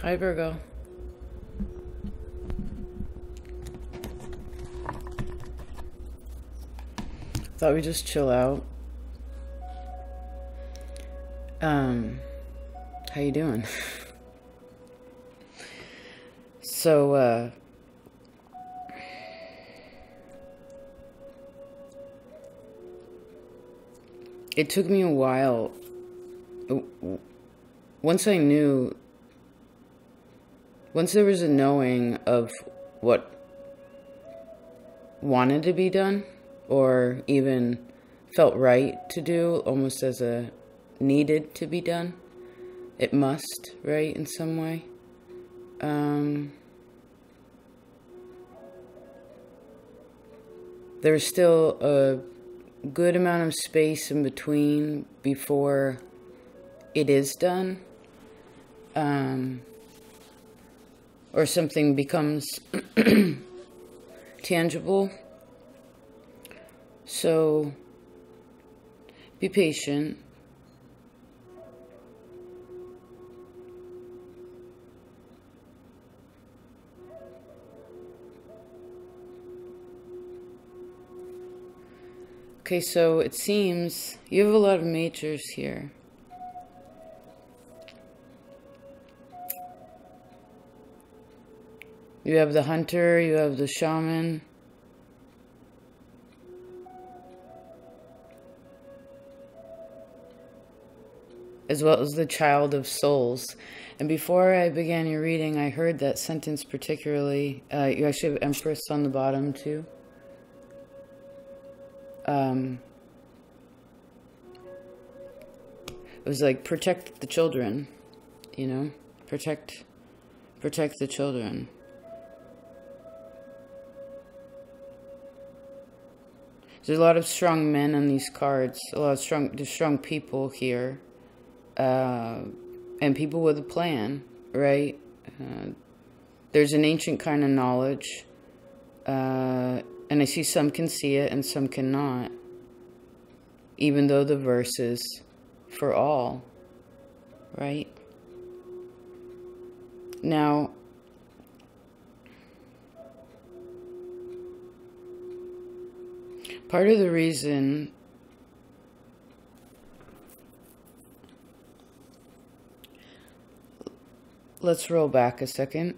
Hi, Virgo. Thought we'd just chill out. How you doing? So, it took me a while. Once there was a knowing of what wanted to be done, or even felt right to do, almost as a needed to be done. It must, right, in some way. There's still a good amount of space in between before it is done. Or something becomes tangible. So, be patient. Okay, so it seems you have a lot of majors here. You have the hunter, you have the shaman. As well as the child of souls. And before I began your reading, I heard that sentence particularly. You actually have Empress on the bottom too. It was like, protect the children, you know? Protect the children. There's a lot of strong men on these cards. There's strong people here. And people with a plan, right? There's an ancient kind of knowledge. And I see some can see it and some cannot. Even though the verse is for all, right? Now, part of the reason let's roll back a second.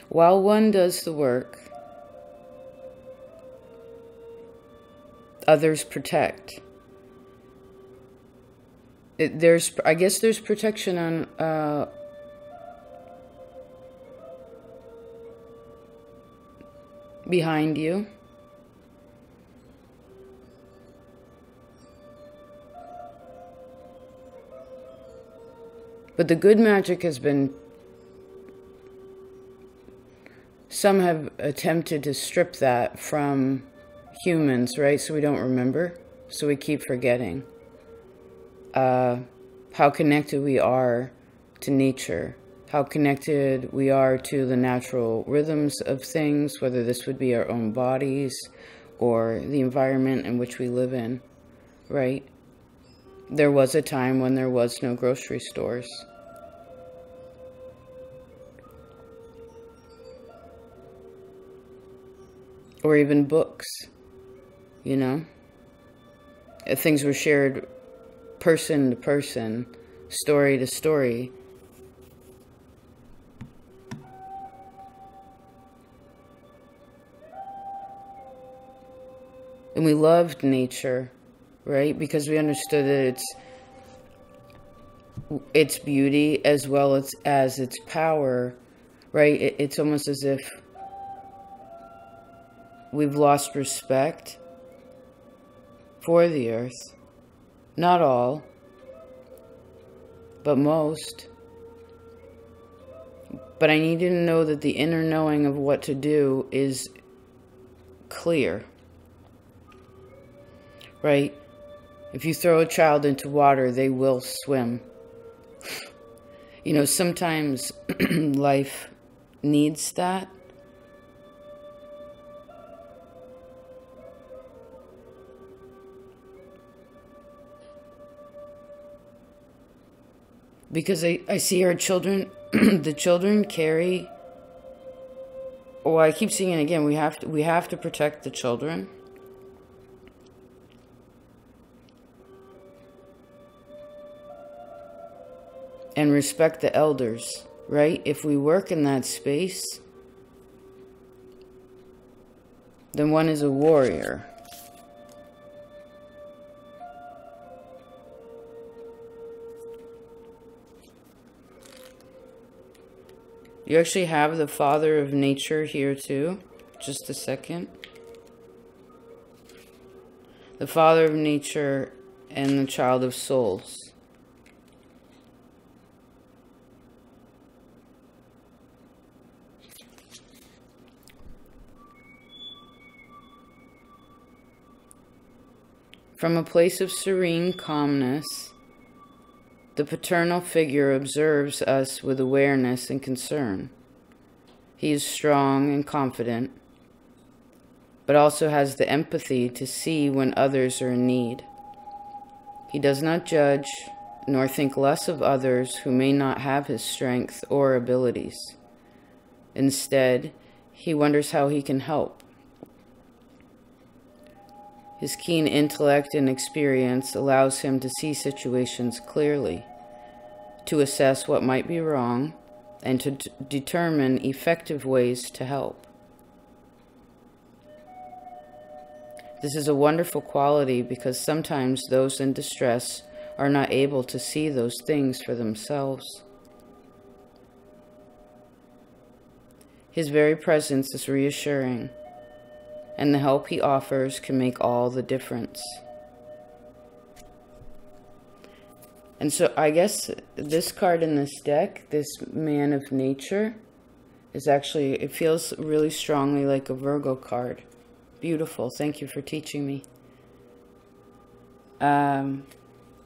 While one does the work, others protect. I guess there's protection on behind you. But the good magic has been, some have attempted to strip that from humans, right? So we don't remember, so we keep forgetting how connected we are to nature. How connected we are to the natural rhythms of things, whether this would be our own bodies or the environment in which we live in, right? There was a time when there was no grocery stores. Or even books, you know? Things were shared person to person, story to story. And we loved nature, right? Because we understood that its beauty as well as its power, right? It's almost as if we've lost respect for the earth. Not all, but most. But I need you to know that the inner knowing of what to do is clear. Right? If you throw a child into water, they will swim. You know, sometimes life needs that. Because I see our children, the children carry, well, I keep seeing it again, we have to protect the children. And respect the elders, right? If we work in that space, then one is a warrior. You actually have the Father of Nature here too. Just a second. The Father of Nature and the Child of Souls. From a place of serene calmness, the paternal figure observes us with awareness and concern. He is strong and confident, but also has the empathy to see when others are in need. He does not judge nor think less of others who may not have his strength or abilities. Instead, he wonders how he can help. His keen intellect and experience allows him to see situations clearly, to assess what might be wrong, and to determine effective ways to help. This is a wonderful quality because sometimes those in distress are not able to see those things for themselves. His very presence is reassuring, and the help he offers can make all the difference. And so I guess this card in this deck, this Man of Nature, is actually, it feels really strongly like a Virgo card. Beautiful. Thank you for teaching me. And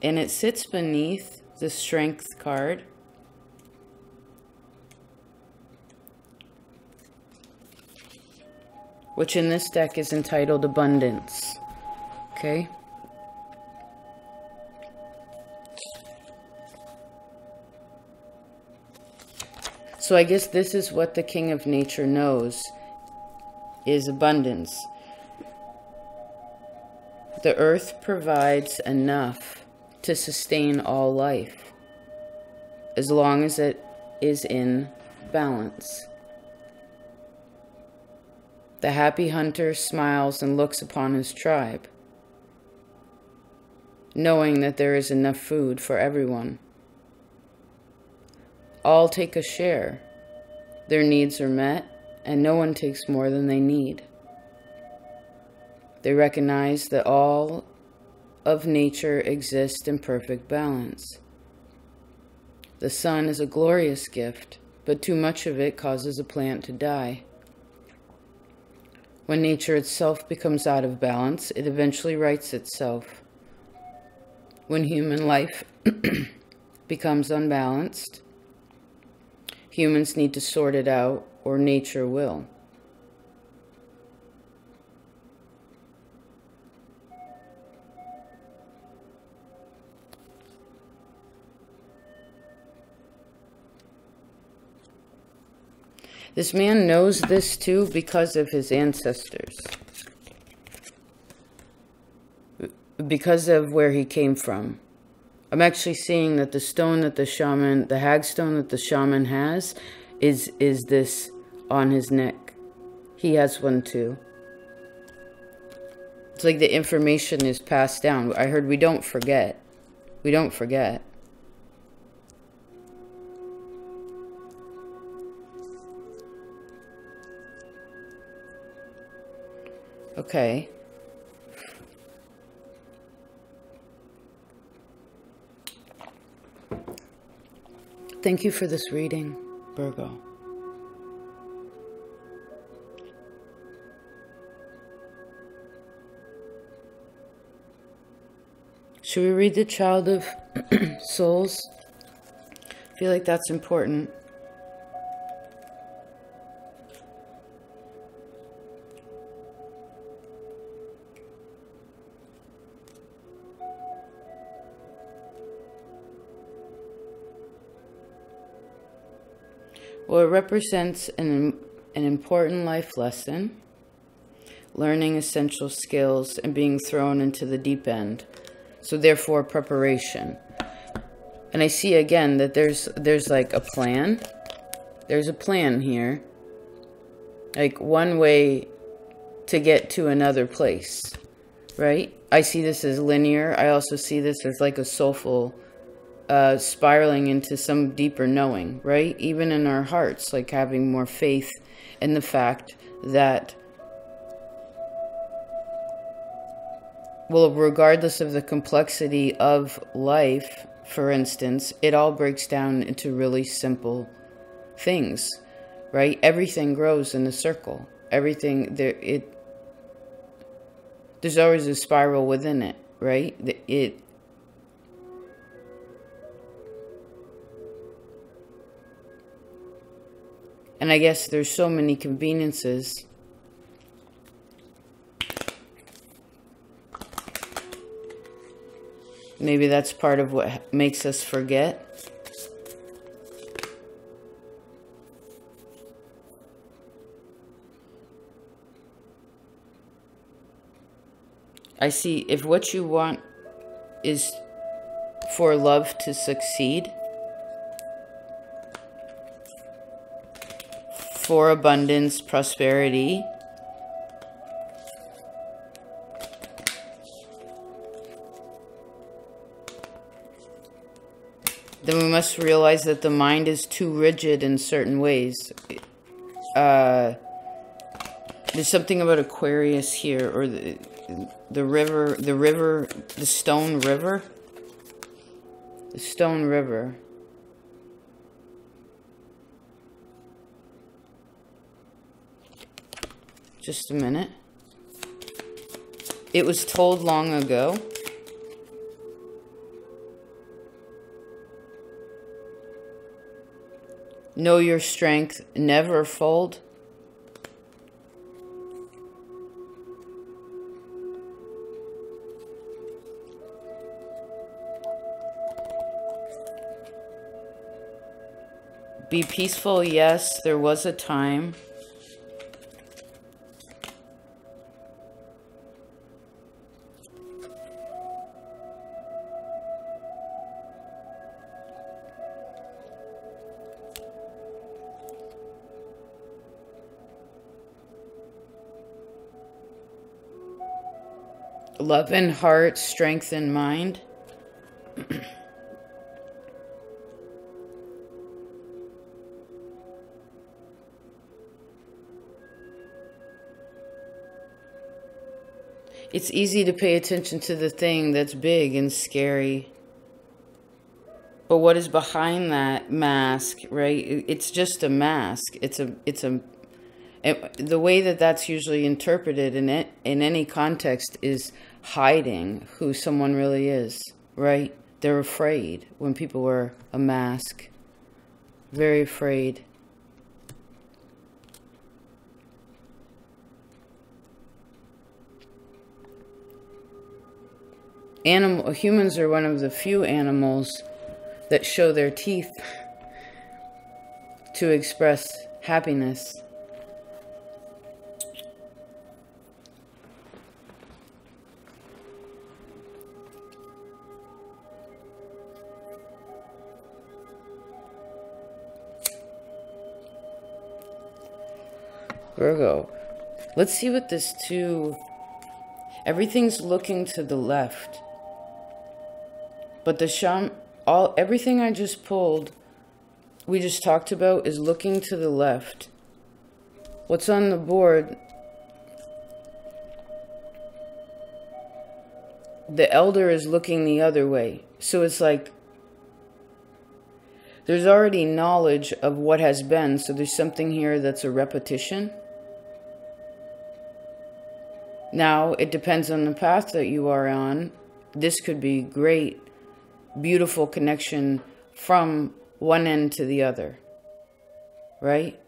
it sits beneath the Strength card. Which in this deck is entitled Abundance. Okay? So I guess this is what the King of Nature knows, is abundance. The earth provides enough to sustain all life, as long as it is in balance. The happy hunter smiles and looks upon his tribe, knowing that there is enough food for everyone. All take a share. Their needs are met, and no one takes more than they need. They recognize that all of nature exists in perfect balance. The sun is a glorious gift, but too much of it causes a plant to die. When nature itself becomes out of balance, it eventually rights itself. When human life becomes unbalanced, humans need to sort it out, or nature will. This man knows this too because of his ancestors. Because of where he came from. I'm actually seeing that the stone that the shaman, the hag stone that the shaman has, is this on his neck. He has one too. It's like the information is passed down. I heard we don't forget. We don't forget. Okay. Thank you for this reading, Virgo. Should we read the Child of Souls? I feel like that's important. Well, it represents an important life lesson, learning essential skills, and being thrown into the deep end. So therefore, preparation. And I see again that there's like a plan. There's a plan here. Like one way to get to another place, right? I see this as linear. I also see this as like a soulful spiraling into some deeper knowing, right? Even in our hearts, like having more faith in the fact that, well, regardless of the complexity of life, for instance, it all breaks down into really simple things, right? Everything grows in a circle. Everything there's always a spiral within it, right? And I guess there's so many conveniences. Maybe that's part of what makes us forget. I see if what you want is for love to succeed, for abundance, prosperity, then we must realize that the mind is too rigid in certain ways. There's something about Aquarius here, or the river, the stone river. The stone river. Just a minute. It was told long ago. Know your strength, never fold. Be peaceful, yes, there was a time. Love in heart, strength in mind. It's easy to pay attention to the thing that's big and scary. But what is behind that mask, right? It's just a mask. The way that that's usually interpreted in any context is hiding who someone really is, right? They're afraid when people wear a mask. Very afraid. Humans are one of the few animals that show their teeth to express happiness. Virgo, let's see what this two... Everything's looking to the left. But everything I just pulled, we just talked about, is looking to the left. What's on the board? The elder is looking the other way. So it's like there's already knowledge of what has been. So there's something here that's a repetition. Now, it depends on the path that you are on. This could be great. Beautiful connection from one end to the other, right?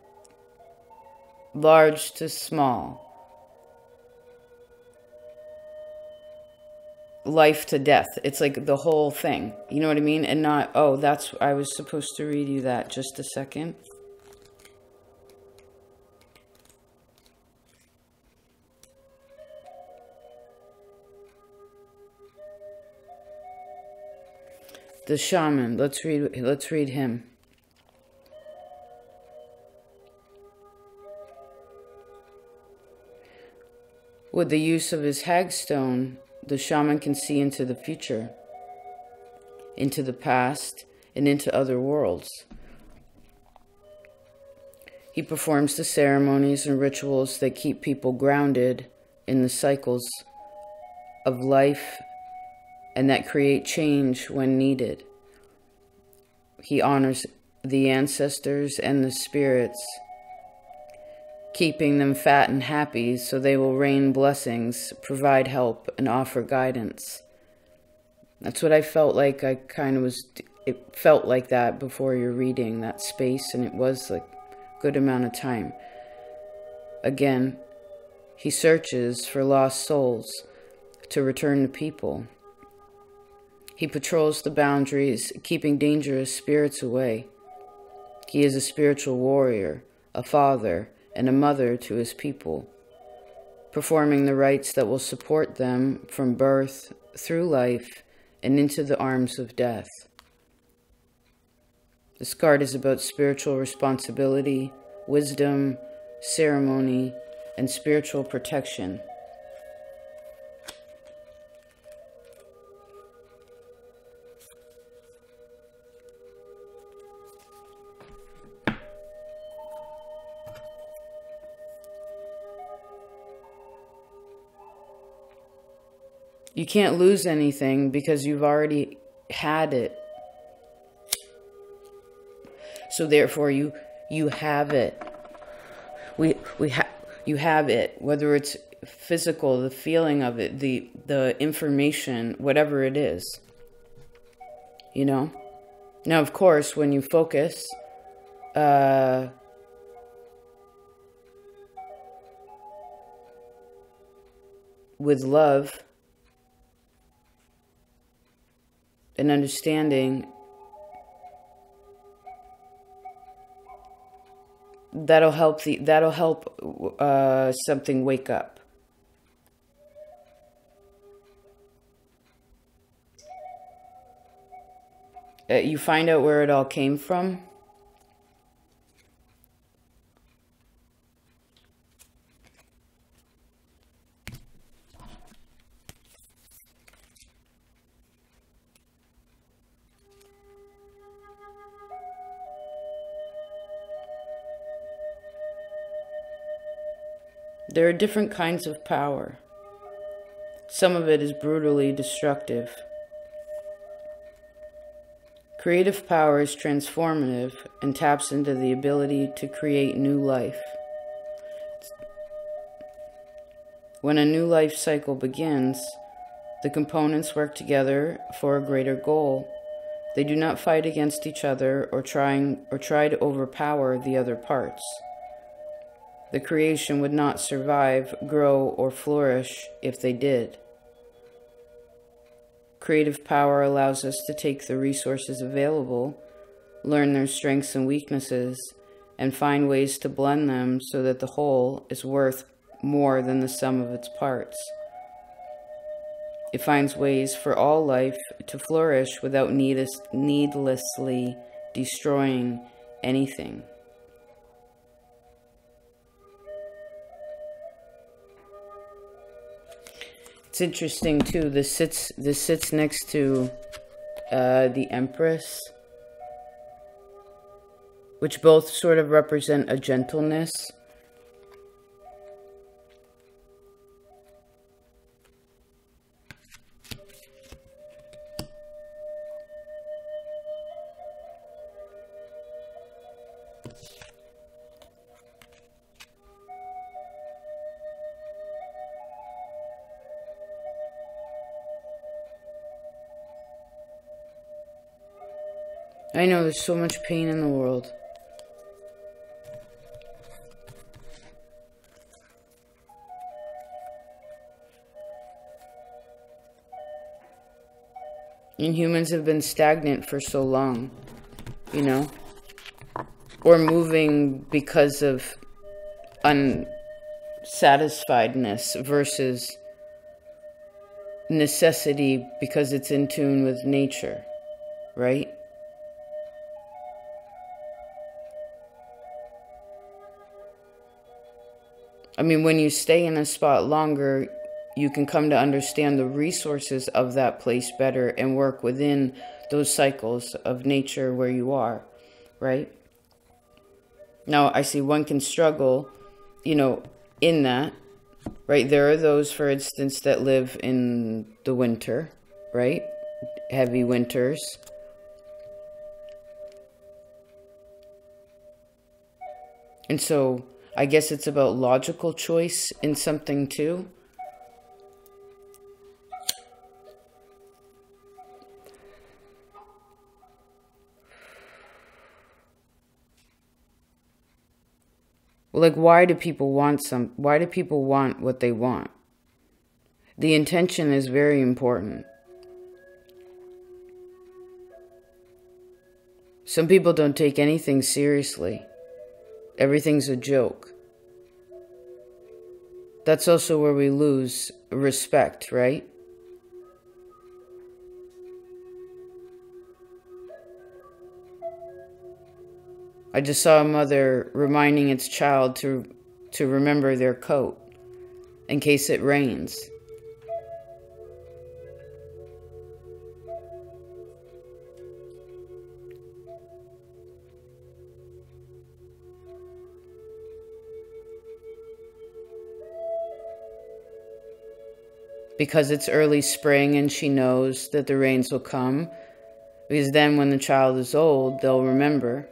Large to small, life to death. It's like the whole thing, you know what I mean? And not, oh, I was supposed to read you that. Just a second. The shaman. Let's read him. With the use of his hagstone, the shaman can see into the future, into the past, and into other worlds. He performs the ceremonies and rituals that keep people grounded in the cycles of life and that create change when needed. He honors the ancestors and the spirits, keeping them fat and happy so they will rain blessings, provide help, and offer guidance. That's what I felt like. It felt like that before your reading, that space, and it was like a good amount of time. Again, he searches for lost souls to return to people. He patrols the boundaries, keeping dangerous spirits away. He is a spiritual warrior, a father, and a mother to his people, performing the rites that will support them from birth through life and into the arms of death. This card is about spiritual responsibility, wisdom, ceremony, and spiritual protection. You can't lose anything because you've already had it. So therefore you have it. You have it, whether it's physical, the feeling of it, the information, whatever it is. You know? Now, of course, when you focus, with love and understanding, that'll help something wake up. You find out where it all came from. There are different kinds of power. Some of it is brutally destructive. Creative power is transformative and taps into the ability to create new life. When a new life cycle begins, the components work together for a greater goal. They do not fight against each other or try to overpower the other parts. The creation would not survive, grow, or flourish if they did. Creative power allows us to take the resources available, learn their strengths and weaknesses, and find ways to blend them so that the whole is worth more than the sum of its parts. It finds ways for all life to flourish without needlessly destroying anything. It's interesting too. This sits next to the Empress, which both sort of represent a gentleness. I know there's so much pain in the world. And humans have been stagnant for so long, you know? Or moving because of unsatisfiedness versus necessity because it's in tune with nature. right? I mean, when you stay in a spot longer, you can come to understand the resources of that place better and work within those cycles of nature where you are, right? Now, I see one can struggle, in that, right? There are those, for instance, that live in the winter, right? Heavy winters. And so I guess it's about logical choice in something too. Well, like, why do people want what they want? The intention is very important. Some people don't take anything seriously. Everything's a joke. That's also where we lose respect, right? I just saw a mother reminding its child to remember their coat in case it rains. Because it's early spring and she knows that the rains will come. Because then when the child is old, they'll remember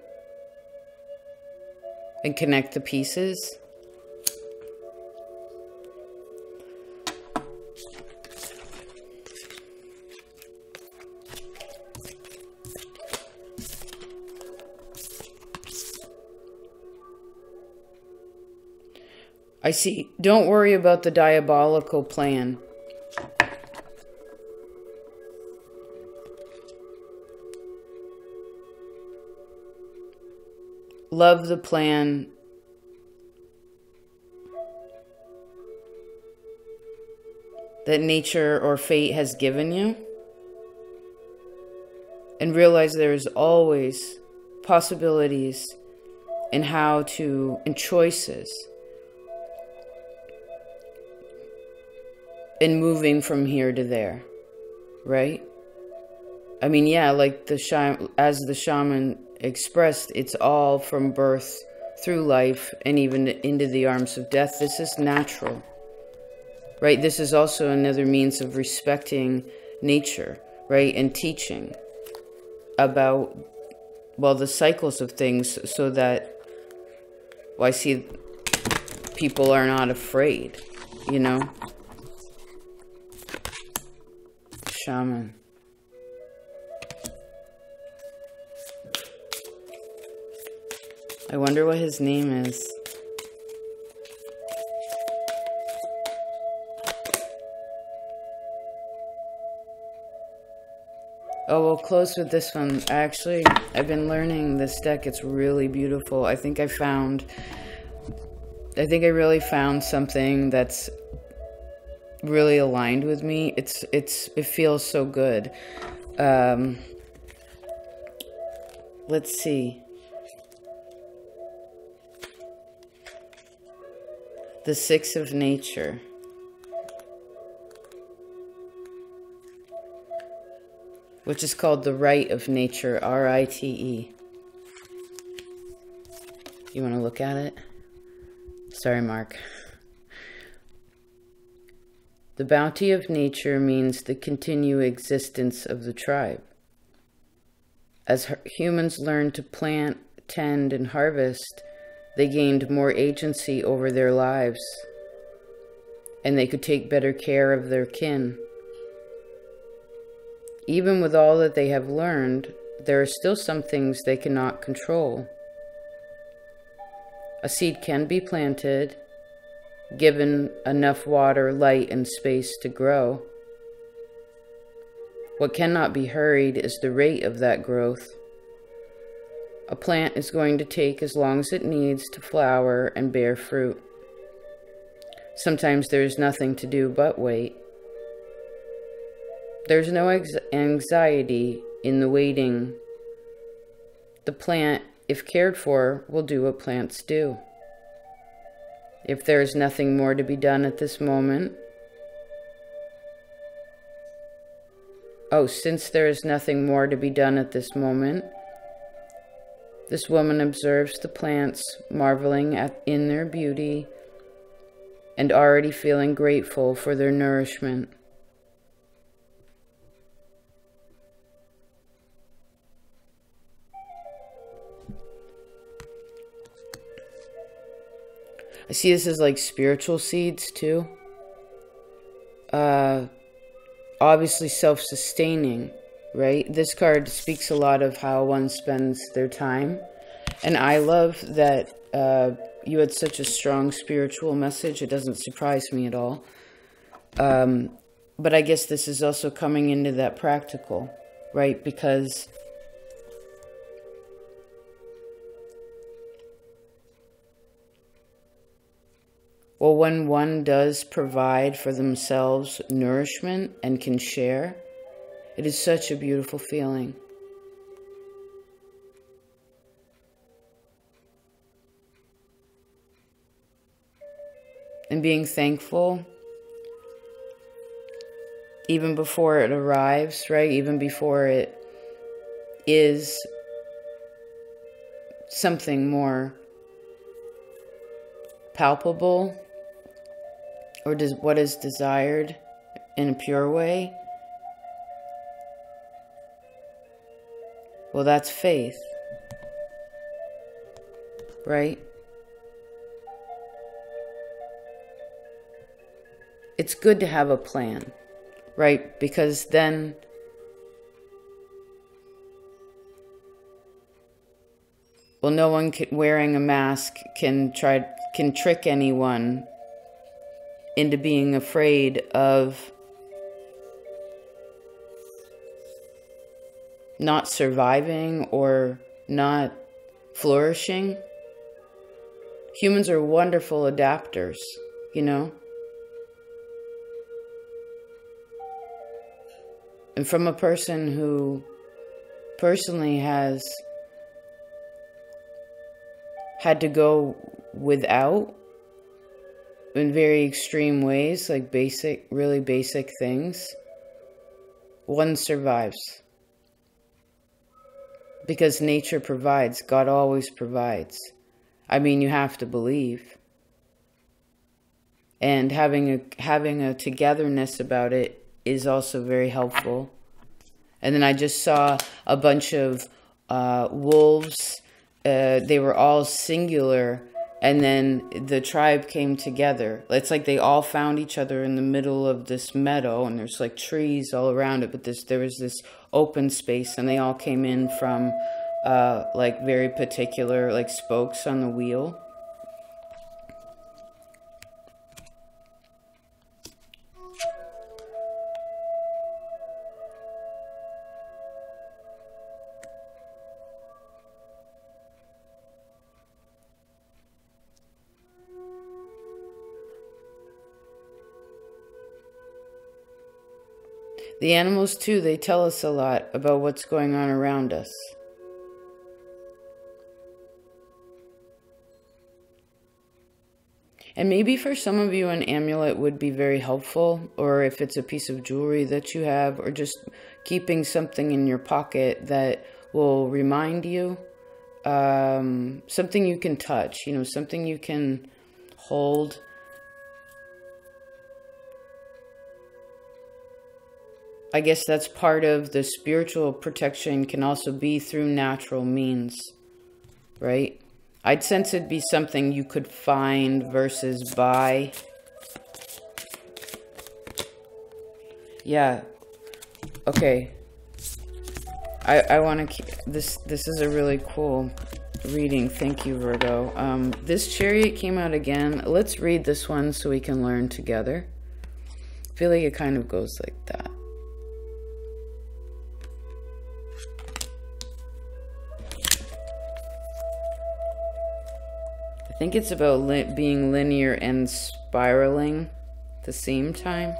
and connect the pieces. I see. Don't worry about the diabolical plan. Love the plan. That nature or fate has given you. And realize there's always possibilities in in choices. In moving from here to there. Right? I mean, yeah, like as the shaman expressed, it's all from birth through life and even into the arms of death. This is natural, right? This is also another means of respecting nature, right? And teaching about, well, the cycles of things so that, well, I see people are not afraid, Shaman. I wonder what his name is. Oh, we'll close with this one. I've been learning this deck. It's really beautiful. I think I really found something that's really aligned with me. It feels so good. Let's see. The Six of Nature. Which is called the Rite of Nature, R-I-T-E. You want to look at it? Sorry, Mark. The bounty of nature means the continued existence of the tribe. As humans learned to plant, tend, and harvest, they gained more agency over their lives, and they could take better care of their kin. Even with all that they have learned, there are still some things they cannot control. A seed can be planted, given enough water, light, and space to grow. What cannot be hurried is the rate of that growth. A plant is going to take as long as it needs to flower and bear fruit. Sometimes there is nothing to do but wait. There's no anxiety in the waiting. The plant, if cared for, will do what plants do. If there is nothing more to be done at this moment, since there is nothing more to be done at this moment, this woman observes the plants, marveling in their beauty and already feeling grateful for their nourishment. I see this as like spiritual seeds too. Obviously self-sustaining, right? This card speaks a lot of how one spends their time. And I love that you had such a strong spiritual message. It doesn't surprise me at all. But I guess this is also coming into that practical, right? Because when one does provide for themselves nourishment and can share, it is such a beautiful feeling. And being thankful, even before it arrives, right? Even before it is something more palpable, or does what is desired in a pure way. Well, that's faith, right? It's good to have a plan, right? Because then no one wearing a mask can trick anyone into being afraid of not surviving or not flourishing. Humans are wonderful adapters, you know? And from a person who personally has had to go without in very extreme ways, like really basic things, one survives. Because nature provides. God always provides. I mean, you have to believe. And having a togetherness about it is also very helpful. And then I just saw a bunch of wolves. They were all singular. And then the tribe came together. It's like they all found each other in the middle of this meadow, and there's like trees all around it, but there was this open space, and they all came in from like very particular like spokes on the wheel. The animals, too, they tell us a lot about what's going on around us. And maybe for some of you, an amulet would be very helpful, or if it's a piece of jewelry that you have, or just keeping something in your pocket that will remind you, something you can touch, you know, something you can hold. I guess that's part of the spiritual protection, can also be through natural means, right? I'd sense it'd be something you could find versus buy. Yeah. Okay. I want to keep this. This is a really cool reading. Thank you, Virgo. This Chariot came out again. Let's read this one so we can learn together. I feel like it kind of goes like that. I think it's about being linear and spiraling at the same time.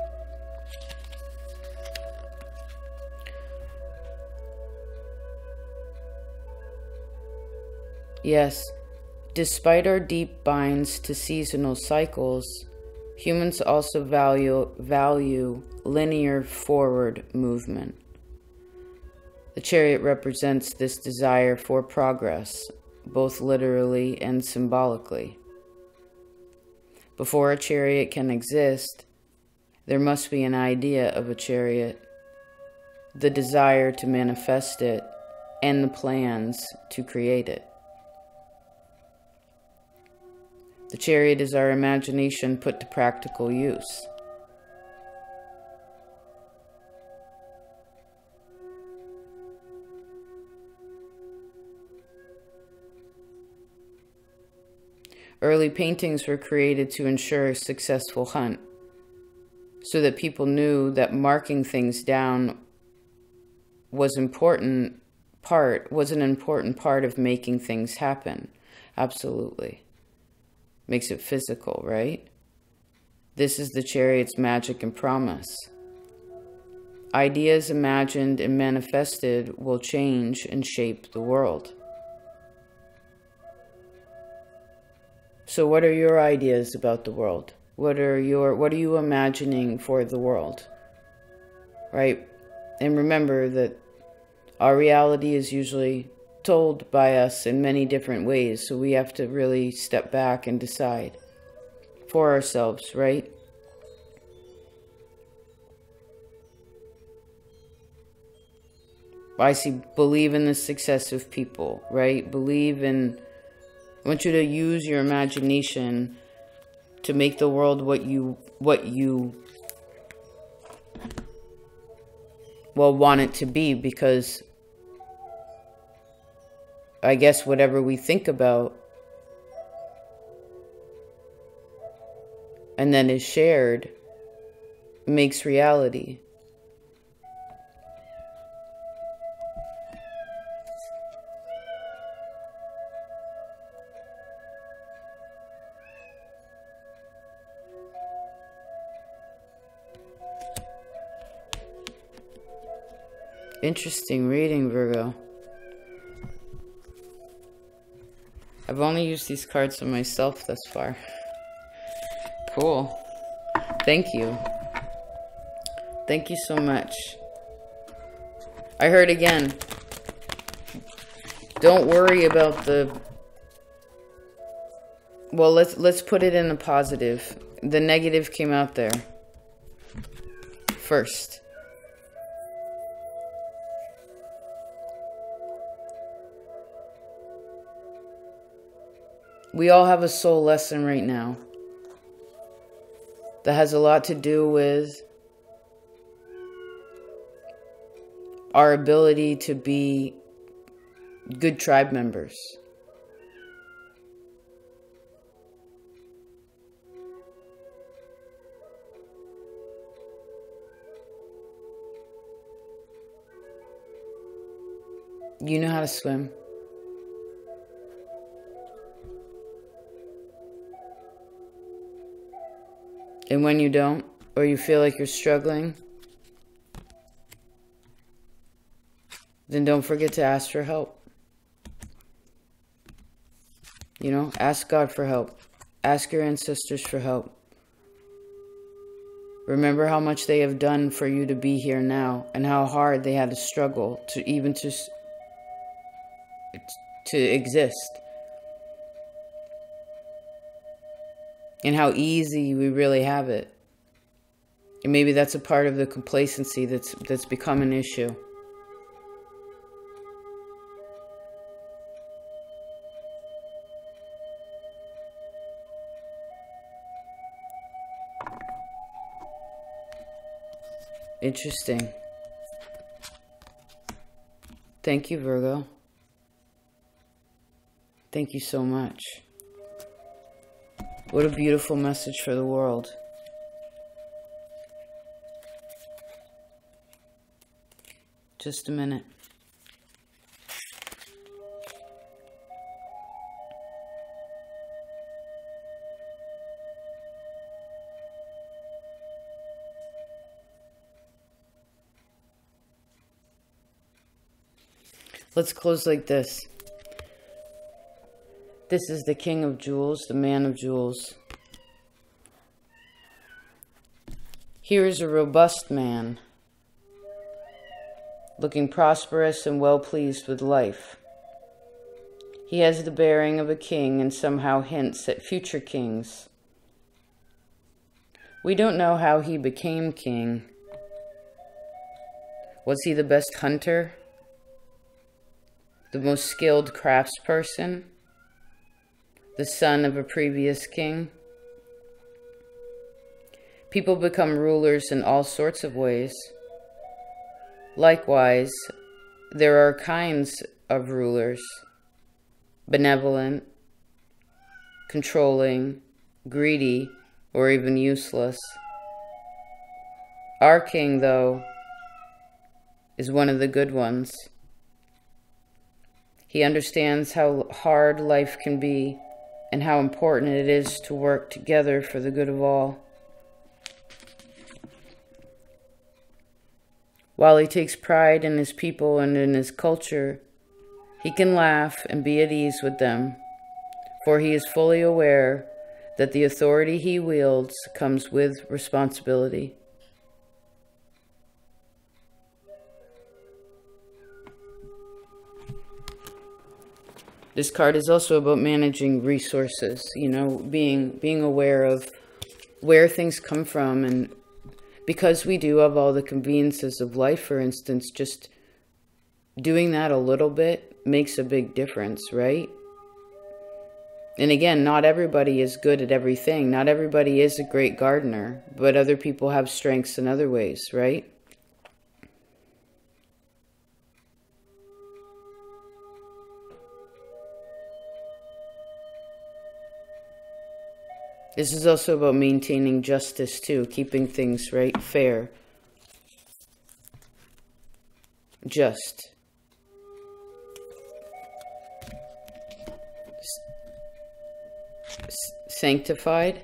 Yes, despite our deep binds to seasonal cycles, humans also value linear forward movement. The chariot represents this desire for progress, both literally and symbolically. Before a chariot can exist, there must be an idea of a chariot, the desire to manifest it, and the plans to create it. The chariot is our imagination put to practical use. Early paintings were created to ensure a successful hunt, so that people knew that marking things down was an important part of making things happen. Absolutely. Makes it physical, right? This is the chariot's magic and promise. Ideas imagined and manifested will change and shape the world. So what are your ideas about the world? What are you imagining for the world? Right? And remember that our reality is usually told by us in many different ways, so we have to really step back and decide for ourselves, right? Believe in the success of people, right? I want you to use your imagination to make the world what you want it to be, because I guess whatever we think about and then is shared makes reality. Interesting reading, Virgo. I've only used these cards on myself thus far. Cool. Thank you. Thank you so much. I heard again, don't worry about let's put it in the positive. The negative came out there first. We all have a soul lesson right now that has a lot to do with our ability to be good tribe members. You know how to swim. And when you don't, or you feel like you're struggling, then don't forget to ask for help. You know, ask God for help. Ask your ancestors for help. Remember how much they have done for you to be here now, and how hard they had to struggle to exist. And how easy we really have it. And maybe that's a part of the complacency that's become an issue. Interesting. Thank you, Virgo. Thank you so much. What a beautiful message for the world. Just a minute. Let's close like this. This is the King of Jewels, the Man of Jewels. Here is a robust man, looking prosperous and well pleased with life. He has the bearing of a king and somehow hints at future kings. We don't know how he became king. Was he the best hunter? The most skilled craftsperson? The son of a previous king? People become rulers in all sorts of ways. Likewise, there are kinds of rulers: benevolent, controlling, greedy, or even useless. Our king, though, is one of the good ones. He understands how hard life can be and how important it is to work together for the good of all. While he takes pride in his people and in his culture, he can laugh and be at ease with them, for he is fully aware that the authority he wields comes with responsibility. This card is also about managing resources, being aware of where things come from. And because we do have all the conveniences of life, for instance, just doing that a little bit makes a big difference, right? And again, not everybody is good at everything. Not everybody is a great gardener, but other people have strengths in other ways, right? This is also about maintaining justice too, keeping things right, fair, just. Sanctified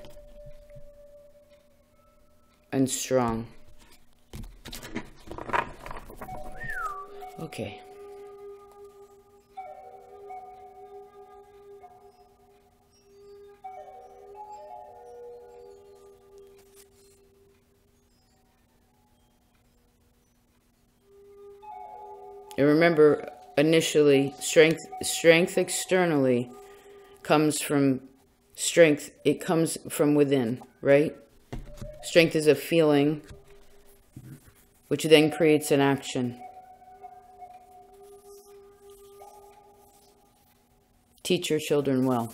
and strong. Okay. And remember, initially, strength externally comes from strength. It comes from within, right? Strength is a feeling, which then creates an action. Teach your children well.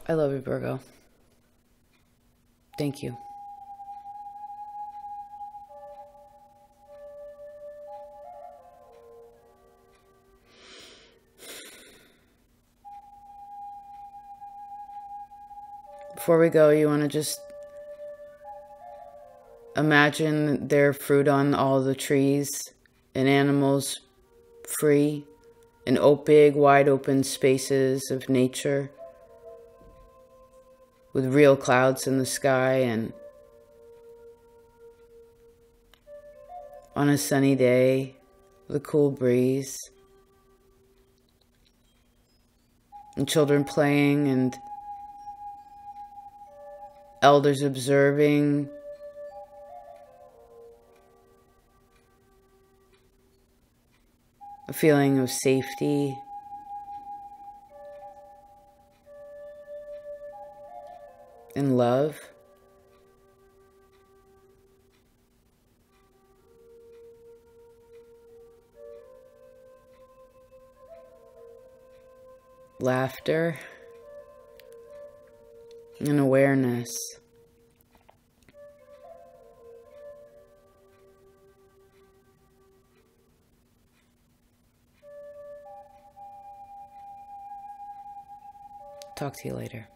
I love you, Virgo. Thank you. Before we go, you want to just imagine there are fruit on all the trees and animals free in big, wide open spaces of nature with real clouds in the sky, and on a sunny day with a cool breeze and children playing and elders observing, a feeling of safety, and love. Laughter and awareness. Talk to you later.